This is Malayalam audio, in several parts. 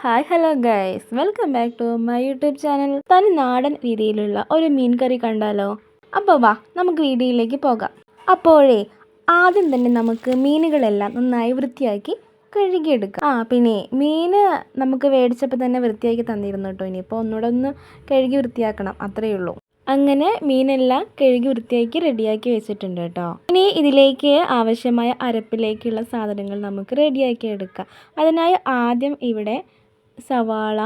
Hi hello guys, welcome back to my YouTube channel. തനി നാടൻ രീതിയിലുള്ള ഒരു മീൻ കറി കണ്ടാലോ? അപ്പോൾ വാ നമുക്ക് വീഡിയോയിലേക്ക് പോകാം. അപ്പോഴേ ആദ്യം തന്നെ നമുക്ക് മീനുകളെല്ലാം നന്നായി വൃത്തിയാക്കി കഴുകിയെടുക്കാം. പിന്നെ മീൻ നമുക്ക് മേടിച്ചപ്പോൾ തന്നെ വൃത്തിയാക്കി തന്നിരുന്നു കേട്ടോ. ഇനിയിപ്പോൾ ഒന്നുകൂടെ ഒന്ന് കഴുകി വൃത്തിയാക്കണം, അത്രയേ ഉള്ളൂ. അങ്ങനെ മീനെല്ലാം കഴുകി വൃത്തിയാക്കി റെഡിയാക്കി വെച്ചിട്ടുണ്ട് കേട്ടോ. ഇനി ഇതിലേക്ക് ആവശ്യമായ അരപ്പിലേക്കുള്ള സാധനങ്ങൾ നമുക്ക് റെഡിയാക്കി എടുക്കാം. അതിനായി ആദ്യം ഇവിടെ സവാള,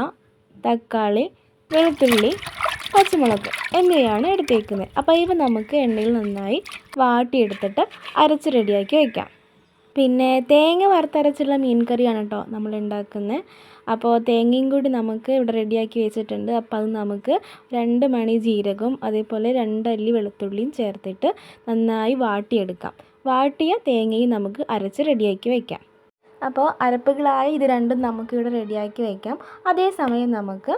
തക്കാളി, വെളുത്തുള്ളി, പച്ചമുളക് എന്നിവയാണ് എടുത്തേക്കുന്നത്. അപ്പോൾ ഇവ നമുക്ക് എണ്ണയിൽ നന്നായി വാട്ടിയെടുത്തിട്ട് അരച്ച് റെഡിയാക്കി വയ്ക്കാം. പിന്നെ തേങ്ങ വറുത്തരച്ചുള്ള മീൻ കറിയാണ് കേട്ടോ നമ്മൾ ഉണ്ടാക്കുന്നത്. അപ്പോൾ തേങ്ങയും കൂടി നമുക്ക് ഇവിടെ റെഡിയാക്കി വെച്ചിട്ടുണ്ട്. അപ്പോൾ അത് നമുക്ക് 2 മണി ജീരകവും അതേപോലെ 2 അല്ലി വെളുത്തുള്ളിയും ചേർത്തിട്ട് നന്നായി വാട്ടിയെടുക്കാം. വാട്ടിയ തേങ്ങയും നമുക്ക് അരച്ച് റെഡിയാക്കി വയ്ക്കാം. അപ്പോൾ അരപ്പുകളായി ഇത് രണ്ടും നമുക്കിവിടെ റെഡിയാക്കി വയ്ക്കാം. അതേസമയം നമുക്ക്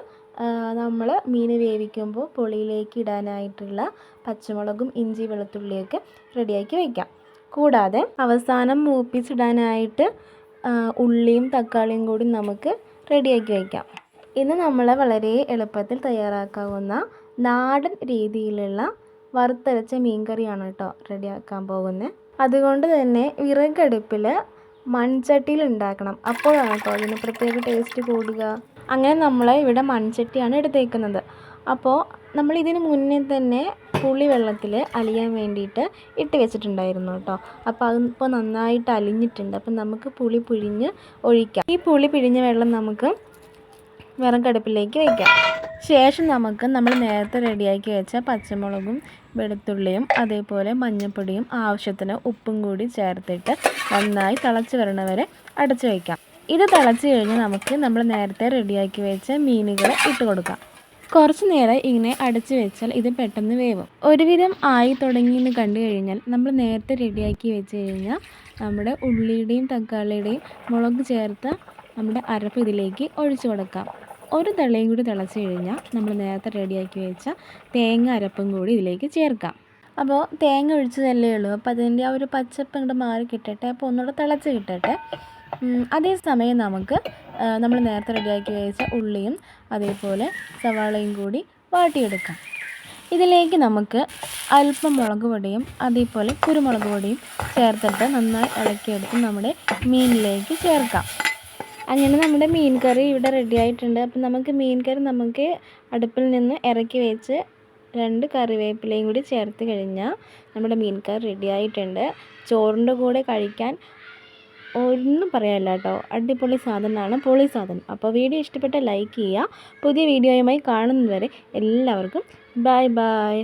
നമ്മൾ മീൻ വേവിക്കുമ്പോൾ പുളിയിലേക്ക് ഇടാനായിട്ടുള്ള പച്ചമുളകും ഇഞ്ചി വെളുത്തുള്ളിയൊക്കെ റെഡിയാക്കി വയ്ക്കാം. കൂടാതെ അവസാനം മൂപ്പിച്ചിടാനായിട്ട് ഉള്ളിയും തക്കാളിയും കൂടി നമുക്ക് റെഡിയാക്കി വയ്ക്കാം. ഇന്ന് നമ്മൾ വളരെ എളുപ്പത്തിൽ തയ്യാറാക്കാവുന്ന നാടൻ രീതിയിലുള്ള വറുത്തരച്ച മീൻ കറിയാണ് കേട്ടോ റെഡിയാക്കാൻ പോകുന്നത്. അതുകൊണ്ട് തന്നെ വിറകടുപ്പിൽ മൺചട്ടിയിൽ ഉണ്ടാക്കണം. അപ്പോഴാണ് കേട്ടോ അതിന് പ്രത്യേക ടേസ്റ്റ് കൂടുക. അങ്ങനെ നമ്മൾ ഇവിടെ മൺചട്ടിയാണ് എടുത്തേക്കുന്നത്. അപ്പോൾ നമ്മൾ ഇതിന് മുന്നേ തന്നെ പുളി വെള്ളത്തിൽ അലിയാൻ വേണ്ടിയിട്ട് ഇട്ട് വെച്ചിട്ടുണ്ടായിരുന്നു കേട്ടോ. അപ്പോൾ അതിപ്പോൾ നന്നായിട്ട് അലിഞ്ഞിട്ടുണ്ട്. അപ്പം നമുക്ക് പുളി പിഴിഞ്ഞ് ഒഴിക്കാം. ഈ പുളി പിഴിഞ്ഞ വെള്ളം നമുക്ക് വിറകടുപ്പിലേക്ക് വയ്ക്കാം. ശേഷം നമുക്ക് നമ്മൾ നേരത്തെ റെഡിയാക്കി വെച്ച പച്ചമുളകും വെളുത്തുള്ളിയും അതേപോലെ മഞ്ഞൾപ്പൊടിയും ആവശ്യത്തിന് ഉപ്പും കൂടി ചേർത്തിട്ട് നന്നായി തിളച്ച് വരണവരെ അടച്ചു വയ്ക്കാം. ഇത് തിളച്ച് കഴിഞ്ഞ് നമുക്ക് നമ്മൾ നേരത്തെ റെഡിയാക്കി വെച്ച മീനുകൾ ഇട്ട് കൊടുക്കാം. കുറച്ച് നേരം ഇങ്ങനെ അടച്ചു വെച്ചാൽ ഇത് പെട്ടെന്ന് വേവും. ഒരുവിധം ആയി തുടങ്ങിയെന്ന് കണ്ടു കഴിഞ്ഞാൽ നമ്മൾ നേരത്തെ റെഡിയാക്കി വെച്ച് കഴിഞ്ഞാൽ നമ്മുടെ ഉള്ളിയുടെയും തക്കാളിയുടെയും മുളക് ചേർത്ത നമ്മുടെ അരപ്പ് ഇതിലേക്ക് ഒഴിച്ചു കൊടുക്കാം. ഒരു തിളയും കൂടി തിളച്ച് കഴിഞ്ഞാൽ നമ്മൾ നേരത്തെ റെഡിയാക്കി വെച്ച തേങ്ങ അരപ്പും കൂടി ഇതിലേക്ക് ചേർക്കാം. അപ്പോൾ തേങ്ങ ഒഴിച്ചതല്ലേ ഉള്ളൂ, അപ്പോൾ അതിൻ്റെ ആ ഒരു പച്ചപ്പ് ഇങ്ങോട്ട് മാറി കിട്ടട്ടെ. അപ്പോൾ ഒന്നുകൂടെ തിളച്ച് കിട്ടട്ടെ. അതേസമയം നമുക്ക് നമ്മൾ നേരത്തെ റെഡിയാക്കി വെച്ച ഉള്ളിയും അതേപോലെ സവാളയും കൂടി വാട്ടിയെടുക്കാം. ഇതിലേക്ക് നമുക്ക് അല്പം മുളക് പൊടിയും അതേപോലെ കുരുമുളക് പൊടിയും ചേർത്തിട്ട് നന്നായി ഇളക്കിയെടുത്ത് നമ്മുടെ മീനിലേക്ക് ചേർക്കാം. അങ്ങനെ നമ്മുടെ മീൻ കറി ഇവിടെ റെഡി ആയിട്ടുണ്ട്. അപ്പം നമുക്ക് മീൻ കറി നമുക്ക് അടുപ്പിൽ നിന്ന് ഇറക്കി വെച്ച് 2 കറിവേപ്പിലയും കൂടി ചേർത്ത് കഴിഞ്ഞാൽ നമ്മുടെ മീൻ കറി റെഡി ആയിട്ടുണ്ട്. ചോറിൻ്റെ കൂടെ കഴിക്കാൻ ഒന്നും പറയാനില്ല കേട്ടോ, അടിപൊളി സാധനമാണ്, പൊളി സാധനം. അപ്പോൾ വീഡിയോ ഇഷ്ടപ്പെട്ട ലൈക്ക് ചെയ്യുക. പുതിയ വീഡിയോയുമായി കാണുന്നതുവരെ എല്ലാവർക്കും ബൈ ബൈ.